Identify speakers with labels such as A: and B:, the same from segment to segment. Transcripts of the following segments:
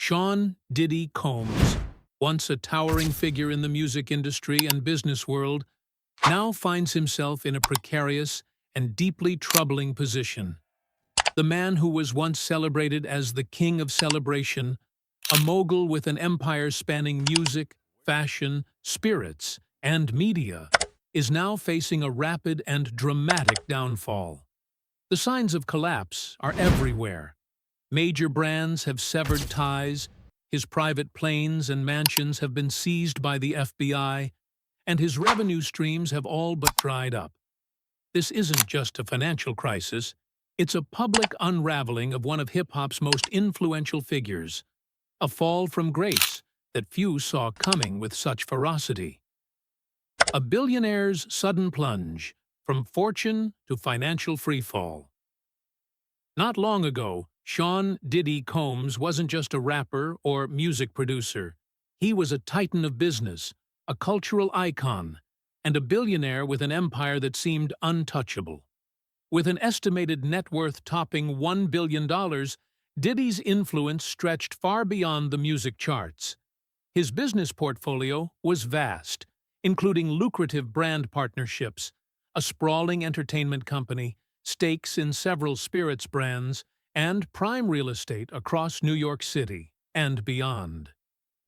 A: Sean "Diddy" Combs, once a towering figure in the music industry and business world, now finds himself in a precarious and deeply troubling position. The man who was once celebrated as the king of celebration, a mogul with an empire spanning music, fashion, spirits, and media, is now facing a rapid and dramatic downfall. The signs of collapse are everywhere. Major brands have severed ties, his private planes and mansions have been seized by the FBI, and his revenue streams have all but dried up. This isn't just a financial crisis, it's a public unraveling of one of hip-hop's most influential figures, a fall from grace that few saw coming with such ferocity. A billionaire's sudden plunge, from fortune to financial freefall. Not long ago, Sean "Diddy" Combs wasn't just a rapper or music producer. He was a titan of business, a cultural icon, and a billionaire with an empire that seemed untouchable. With an estimated net worth topping $1 billion, Diddy's influence stretched far beyond the music charts. His business portfolio was vast, including lucrative brand partnerships, a sprawling entertainment company, stakes in several spirits brands, and prime real estate across New York City and beyond.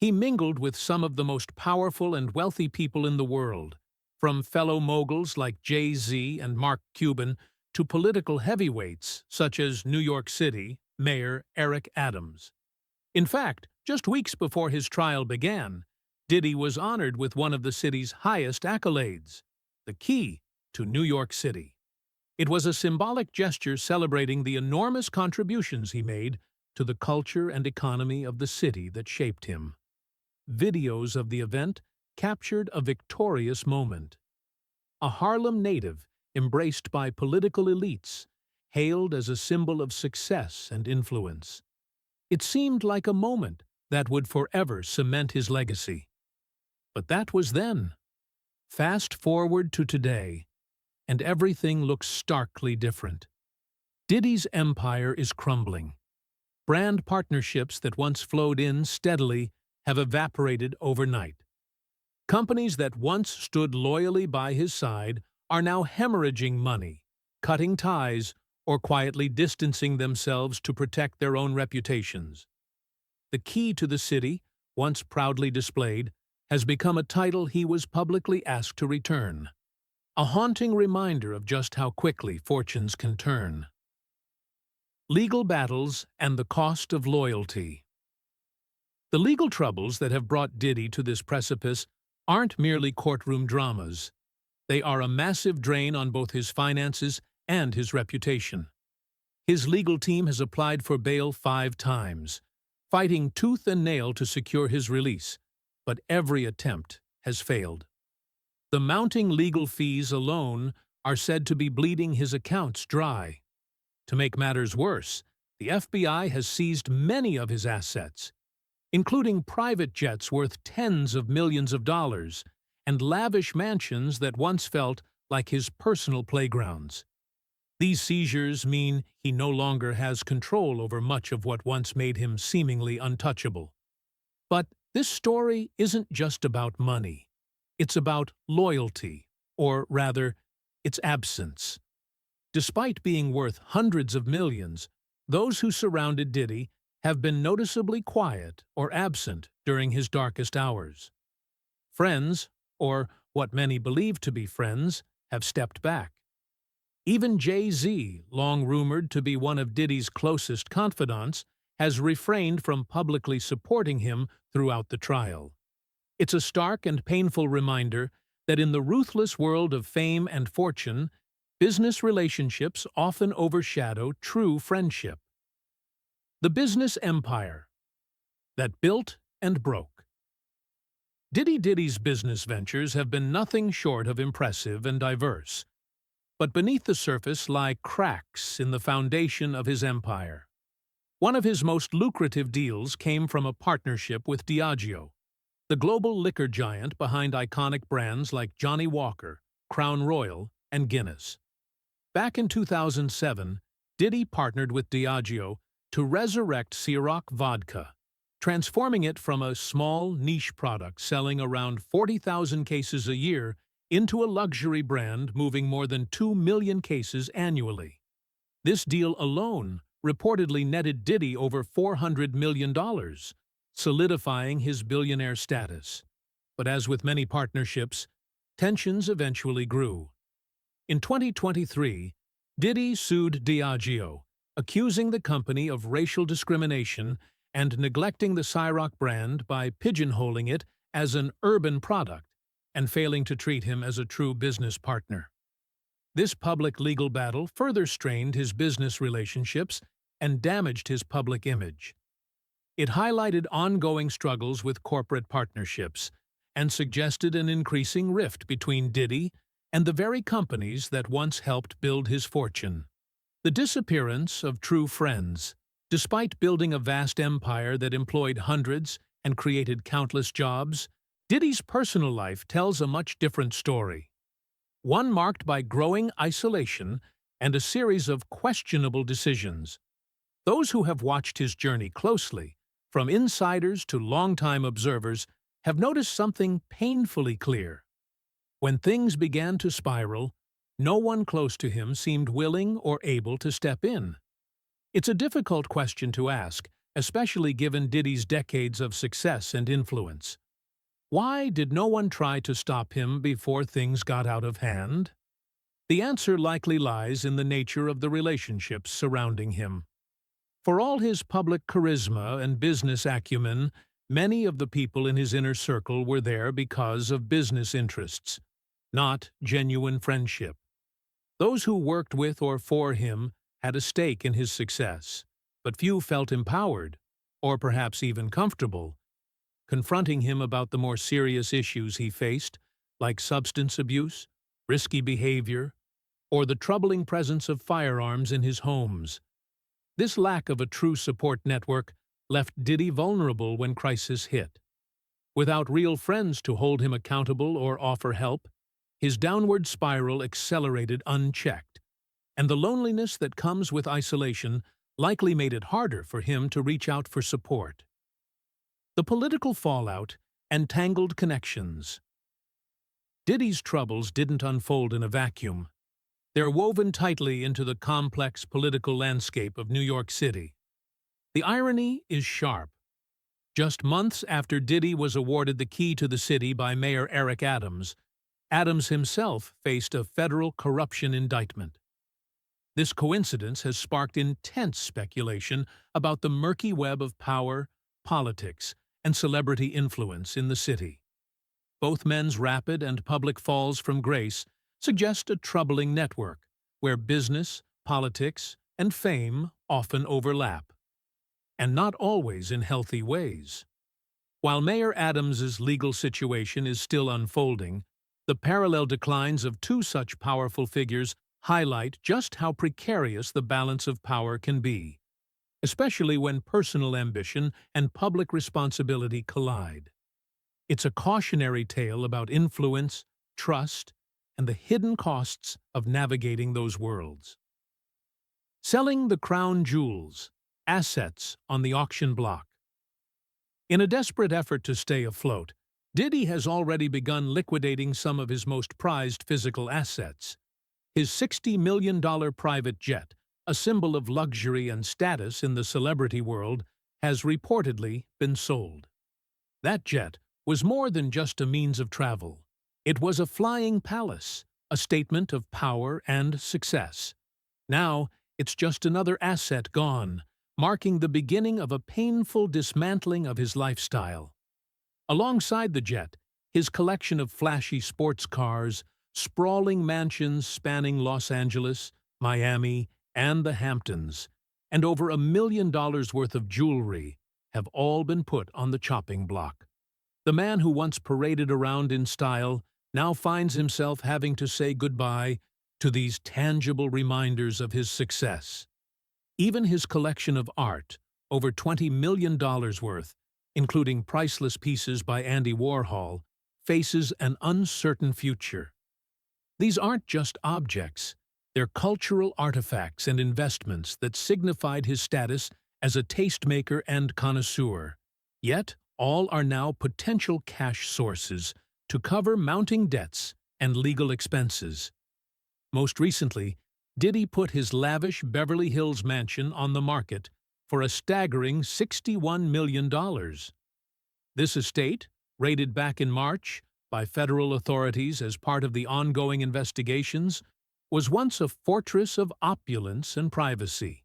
A: He mingled with some of the most powerful and wealthy people in the world, from fellow moguls like Jay-Z and Mark Cuban to political heavyweights such as New York City Mayor Eric Adams. In fact, just weeks before his trial began, Diddy was honored with one of the city's highest accolades, the key to New York City. It was a symbolic gesture celebrating the enormous contributions he made to the culture and economy of the city that shaped him. Videos of the event captured a victorious moment. A Harlem native, embraced by political elites, hailed as a symbol of success and influence. It seemed like a moment that would forever cement his legacy. But that was then. Fast forward to today, and everything looks starkly different. Diddy's empire is crumbling. Brand partnerships that once flowed in steadily have evaporated overnight. Companies that once stood loyally by his side are now hemorrhaging money, cutting ties, or quietly distancing themselves to protect their own reputations. The key to the city, once proudly displayed, has become a title he was publicly asked to return. A haunting reminder of just how quickly fortunes can turn. Legal battles and the cost of loyalty. The legal troubles that have brought Diddy to this precipice aren't merely courtroom dramas. They are a massive drain on both his finances and his reputation. His legal team has applied for bail 5 times, fighting tooth and nail to secure his release, but every attempt has failed. The mounting legal fees alone are said to be bleeding his accounts dry. To make matters worse, the FBI has seized many of his assets, including private jets worth tens of millions of dollars and lavish mansions that once felt like his personal playgrounds. These seizures mean he no longer has control over much of what once made him seemingly untouchable. But this story isn't just about money. It's about loyalty, or rather, its absence. Despite being worth hundreds of millions, those who surrounded Diddy have been noticeably quiet or absent during his darkest hours. Friends, or what many believe to be friends, have stepped back. Even Jay-Z, long rumored to be one of Diddy's closest confidants, has refrained from publicly supporting him throughout the trial. It's a stark and painful reminder that in the ruthless world of fame and fortune, business relationships often overshadow true friendship. The business empire that built and broke. Diddy's business ventures have been nothing short of impressive and diverse. But beneath the surface lie cracks in the foundation of his empire. One of his most lucrative deals came from a partnership with Diageo, the global liquor giant behind iconic brands like Johnnie Walker, Crown Royal, and Guinness. Back in 2007, Diddy partnered with Diageo to resurrect Ciroc vodka, transforming it from a small, niche product selling around 40,000 cases a year into a luxury brand moving more than 2 million cases annually. This deal alone reportedly netted Diddy over $400 million, solidifying his billionaire status. But as with many partnerships, tensions eventually grew. In 2023, Diddy sued Diageo, accusing the company of racial discrimination and neglecting the Ciroc brand by pigeonholing it as an urban product and failing to treat him as a true business partner. This public legal battle further strained his business relationships and damaged his public image. It highlighted ongoing struggles with corporate partnerships and suggested an increasing rift between Diddy and the very companies that once helped build his fortune. The disappearance of true friends. Despite building a vast empire that employed hundreds and created countless jobs, Diddy's personal life tells a much different story. One marked by growing isolation and a series of questionable decisions. Those who have watched his journey closely, from insiders to longtime observers, have noticed something painfully clear. When things began to spiral, no one close to him seemed willing or able to step in. It's a difficult question to ask, especially given Diddy's decades of success and influence. Why did no one try to stop him before things got out of hand? The answer likely lies in the nature of the relationships surrounding him. For all his public charisma and business acumen, many of the people in his inner circle were there because of business interests, not genuine friendship. Those who worked with or for him had a stake in his success, but few felt empowered, or perhaps even comfortable, confronting him about the more serious issues he faced, like substance abuse, risky behavior, or the troubling presence of firearms in his homes. This lack of a true support network left Diddy vulnerable when crisis hit. Without real friends to hold him accountable or offer help, his downward spiral accelerated unchecked, and the loneliness that comes with isolation likely made it harder for him to reach out for support. The political fallout and tangled connections. Diddy's troubles didn't unfold in a vacuum. They're woven tightly into the complex political landscape of New York City. The irony is sharp. Just months after Diddy was awarded the key to the city by Mayor Eric Adams, Adams himself faced a federal corruption indictment. This coincidence has sparked intense speculation about the murky web of power, politics, and celebrity influence in the city. Both men's rapid and public falls from grace suggest a troubling network where business, politics, and fame often overlap, and not always in healthy ways. While Mayor Adams's legal situation is still unfolding, the parallel declines of two such powerful figures highlight just how precarious the balance of power can be, especially when personal ambition and public responsibility collide. It's a cautionary tale about influence, trust, and the hidden costs of navigating those worlds. Selling the crown jewels, assets on the auction block. In a desperate effort to stay afloat, Diddy has already begun liquidating some of his most prized physical assets. His $60 million private jet, a symbol of luxury and status in the celebrity world, has reportedly been sold. That jet was more than just a means of travel. It was a flying palace, a statement of power and success. Now, it's just another asset gone, marking the beginning of a painful dismantling of his lifestyle. Alongside the jet, his collection of flashy sports cars, sprawling mansions spanning Los Angeles, Miami, and the Hamptons, and over $1 million worth of jewelry have all been put on the chopping block. The man who once paraded around in style now finds himself having to say goodbye to these tangible reminders of his success. Even his collection of art, over $20 million worth, including priceless pieces by Andy Warhol, faces an uncertain future. These aren't just objects, they're cultural artifacts and investments that signified his status as a tastemaker and connoisseur. Yet, all are now potential cash sources to cover mounting debts and legal expenses. Most recently, Diddy put his lavish Beverly Hills mansion on the market for a staggering $61 million. This estate, raided back in March by federal authorities as part of the ongoing investigations, was once a fortress of opulence and privacy.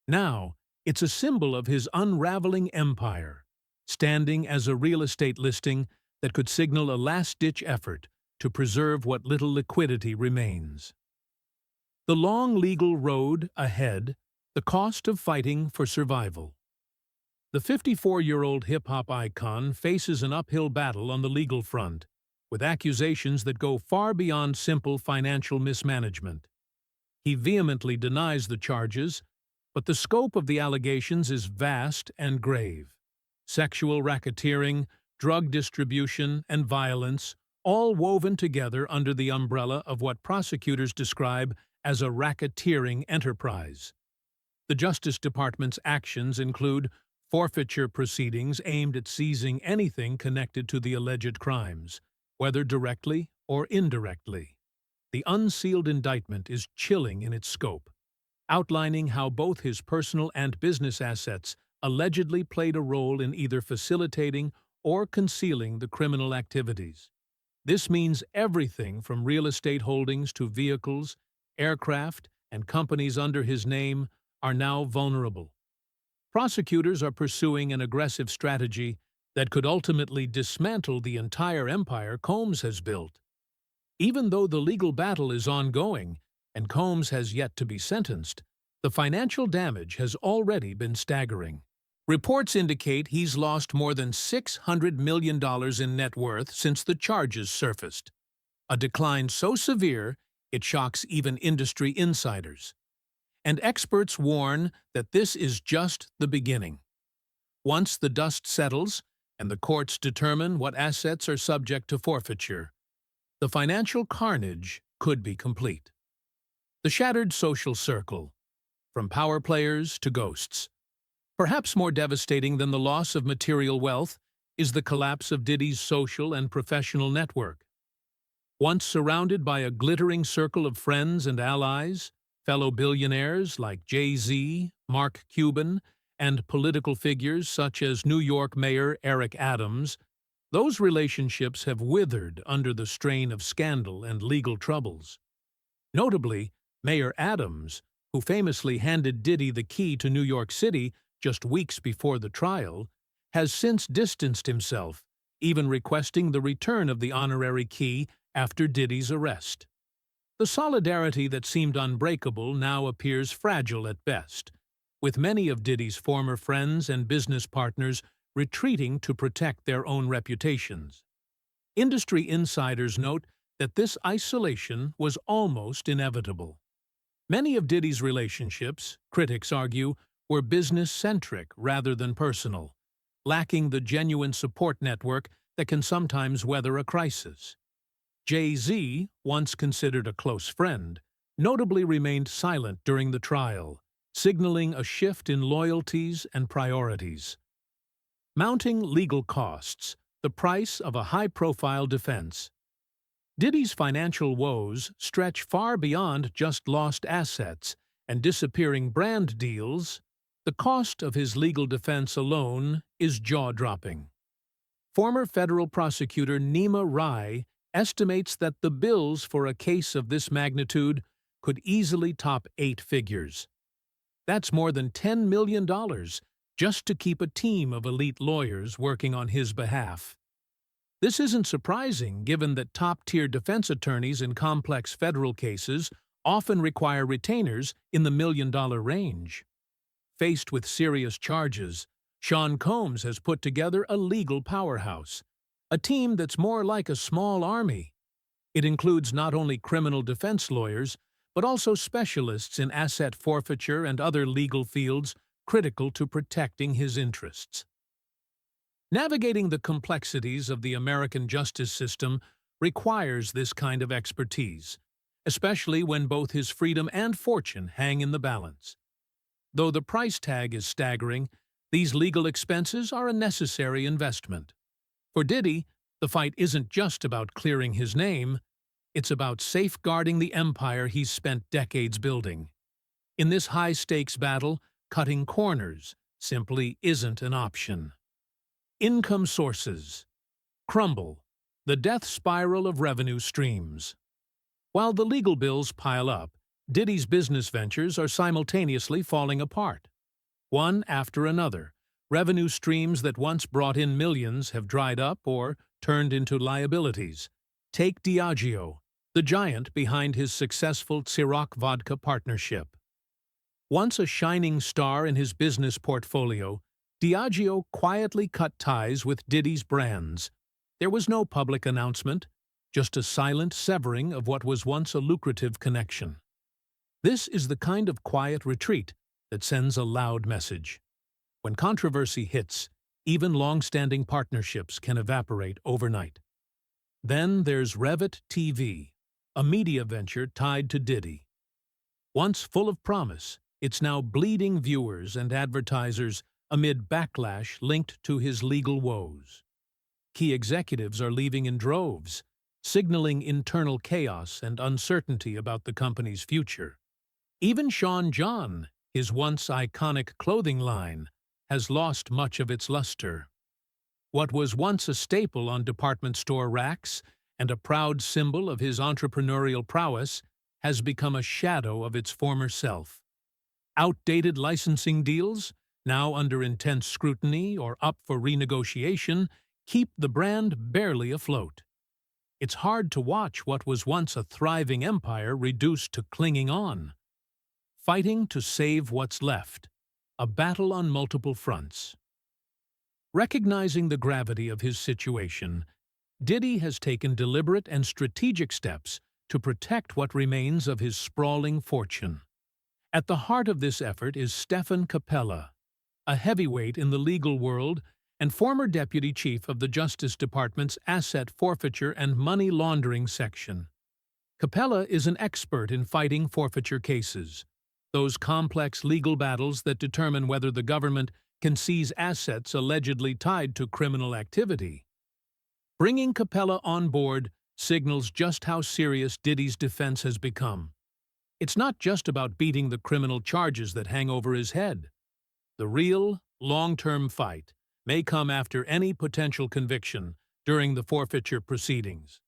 A: Now, it's a symbol of his unraveling empire, standing as a real estate listing that could signal a last-ditch effort to preserve what little liquidity remains. The long legal road ahead, the cost of fighting for survival. The 54-year-old hip-hop icon faces an uphill battle on the legal front, with accusations that go far beyond simple financial mismanagement. He vehemently denies the charges, but the scope of the allegations is vast and grave. Sexual racketeering, drug distribution, and violence, all woven together under the umbrella of what prosecutors describe as a racketeering enterprise. The Justice Department's actions include forfeiture proceedings aimed at seizing anything connected to the alleged crimes, whether directly or indirectly. The unsealed indictment is chilling in its scope, outlining how both his personal and business assets allegedly played a role in either facilitating or concealing the criminal activities. This means everything from real estate holdings to vehicles, aircraft, and companies under his name are now vulnerable. Prosecutors are pursuing an aggressive strategy that could ultimately dismantle the entire empire Combs has built. Even though the legal battle is ongoing and Combs has yet to be sentenced, the financial damage has already been staggering. Reports indicate he's lost more than $600 million in net worth since the charges surfaced, a decline so severe it shocks even industry insiders. And experts warn that this is just the beginning. Once the dust settles and the courts determine what assets are subject to forfeiture, the financial carnage could be complete. The shattered social circle, from power players to ghosts. Perhaps more devastating than the loss of material wealth is the collapse of Diddy's social and professional network. Once surrounded by a glittering circle of friends and allies, fellow billionaires like Jay-Z, Mark Cuban, and political figures such as New York Mayor Eric Adams, those relationships have withered under the strain of scandal and legal troubles. Notably, Mayor Adams, who famously handed Diddy the key to New York City just weeks before the trial, has since distanced himself, even requesting the return of the honorary key after Diddy's arrest. The solidarity that seemed unbreakable now appears fragile at best, with many of Diddy's former friends and business partners retreating to protect their own reputations. Industry insiders note that this isolation was almost inevitable. Many of Diddy's relationships, critics argue, were business-centric rather than personal, lacking the genuine support network that can sometimes weather a crisis. Jay-Z, once considered a close friend, notably remained silent during the trial, signaling a shift in loyalties and priorities. Mounting legal costs, the price of a high-profile defense. Diddy's financial woes stretch far beyond just lost assets and disappearing brand deals. The cost of his legal defense alone is jaw-dropping. Former federal prosecutor Nima Rai estimates that the bills for a case of this magnitude could easily top 8 figures. That's more than $10 million just to keep a team of elite lawyers working on his behalf. This isn't surprising given that top-tier defense attorneys in complex federal cases often require retainers in the million-dollar range. Faced with serious charges, Sean Combs has put together a legal powerhouse, a team that's more like a small army. It includes not only criminal defense lawyers, but also specialists in asset forfeiture and other legal fields critical to protecting his interests. Navigating the complexities of the American justice system requires this kind of expertise, especially when both his freedom and fortune hang in the balance. Though the price tag is staggering, These legal expenses are a necessary investment. For Diddy, the fight isn't just about clearing his name, it's about safeguarding the empire he's spent decades building. In this high-stakes battle, cutting corners simply isn't an option. Income sources crumble, the death spiral of revenue streams. While the legal bills pile up, Diddy's business ventures are simultaneously falling apart. One after another, revenue streams that once brought in millions have dried up or turned into liabilities. Take Diageo, the giant behind his successful Ciroc vodka partnership. Once a shining star in his business portfolio, Diageo quietly cut ties with Diddy's brands. There was no public announcement, just a silent severing of what was once a lucrative connection. This is the kind of quiet retreat that sends a loud message. When controversy hits, even long-standing partnerships can evaporate overnight. Then there's Revit TV, a media venture tied to Diddy. Once full of promise, it's now bleeding viewers and advertisers amid backlash linked to his legal woes. Key executives are leaving in droves, signaling internal chaos and uncertainty about the company's future. Even Sean John, his once iconic clothing line, has lost much of its luster. What was once a staple on department store racks and a proud symbol of his entrepreneurial prowess has become a shadow of its former self. Outdated licensing deals, now under intense scrutiny or up for renegotiation, keep the brand barely afloat. It's hard to watch what was once a thriving empire reduced to clinging on. Fighting to save what's left, a battle on multiple fronts. Recognizing the gravity of his situation, Diddy has taken deliberate and strategic steps to protect what remains of his sprawling fortune. At the heart of this effort is Stephen Capella, a heavyweight in the legal world and former deputy chief of the Justice Department's Asset Forfeiture and Money Laundering section. Capella is an expert in fighting forfeiture cases, those complex legal battles that determine whether the government can seize assets allegedly tied to criminal activity. Bringing Capella on board signals just how serious Diddy's defense has become. It's not just about beating the criminal charges that hang over his head. The real, long-term fight may come after any potential conviction during the forfeiture proceedings.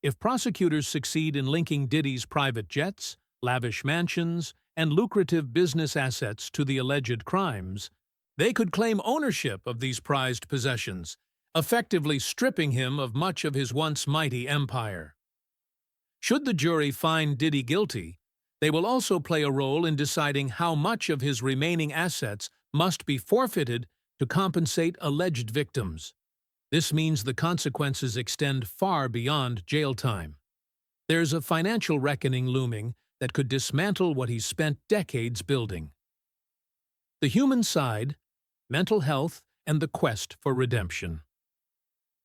A: If prosecutors succeed in linking Diddy's private jets, lavish mansions, and lucrative business assets to the alleged crimes, they could claim ownership of these prized possessions, effectively stripping him of much of his once mighty empire. Should the jury find Diddy guilty, they will also play a role in deciding how much of his remaining assets must be forfeited to compensate alleged victims. This means the consequences extend far beyond jail time. There's a financial reckoning looming that could dismantle what he's spent decades building. The human side, mental health, and the quest for redemption.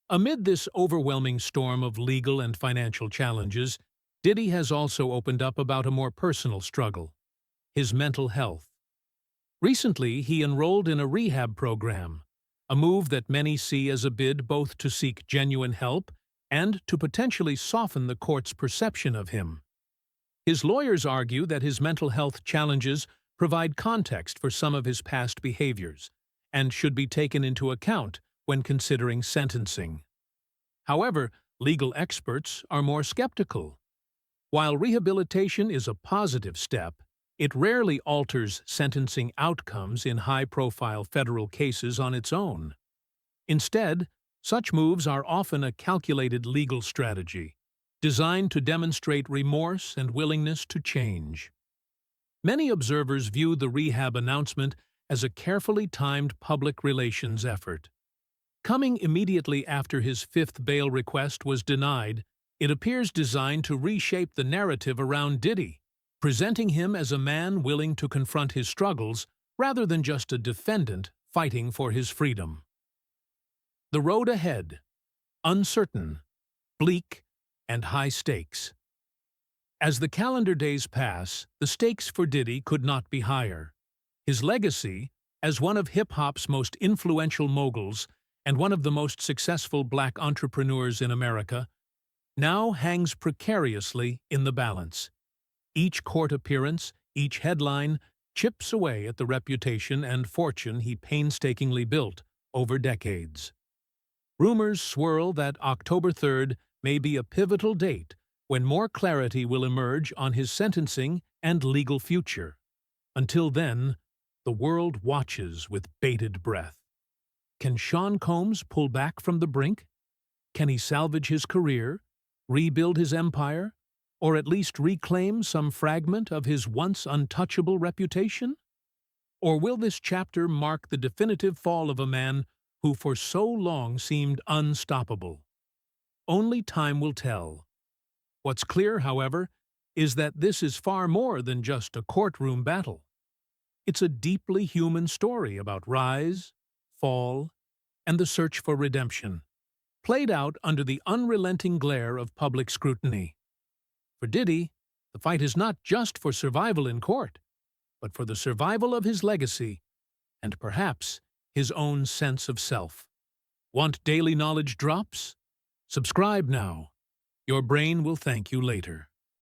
A: Amid this overwhelming storm of legal and financial challenges, Diddy has also opened up about a more personal struggle: his mental health. Recently, he enrolled in a rehab program, a move that many see as a bid both to seek genuine help and to potentially soften the court's perception of him. His lawyers argue that his mental health challenges provide context for some of his past behaviors and should be taken into account when considering sentencing. However, legal experts are more skeptical. While rehabilitation is a positive step, it rarely alters sentencing outcomes in high-profile federal cases on its own. Instead, such moves are often a calculated legal strategy, designed to demonstrate remorse and willingness to change. Many observers view the rehab announcement as a carefully timed public relations effort. Coming immediately after his fifth bail request was denied, it appears designed to reshape the narrative around Diddy, presenting him as a man willing to confront his struggles rather than just a defendant fighting for his freedom. The road ahead: uncertain, bleak, and high stakes. As the calendar days pass, the stakes for Diddy could not be higher. His legacy, As one of hip-hop's most influential moguls and one of the most successful black entrepreneurs in America, now hangs precariously in the balance. Each court appearance, each headline, chips away at the reputation and fortune he painstakingly built over decades. Rumors swirl that October 3rd may be a pivotal date when more clarity will emerge on his sentencing and legal future. Until then, the world watches with bated breath. Can Sean Combs pull back from the brink? Can he salvage his career, rebuild his empire, or at least reclaim some fragment of his once untouchable reputation? Or will this chapter mark the definitive fall of a man who for so long seemed unstoppable? Only time will tell. What's clear, however, is that this is far more than just a courtroom battle. It's a deeply human story about rise, fall, and the search for redemption, played out under the unrelenting glare of public scrutiny. For Diddy, the fight is not just for survival in court, but for the survival of his legacy and perhaps his own sense of self. Want daily knowledge drops? Subscribe now. Your brain will thank you later.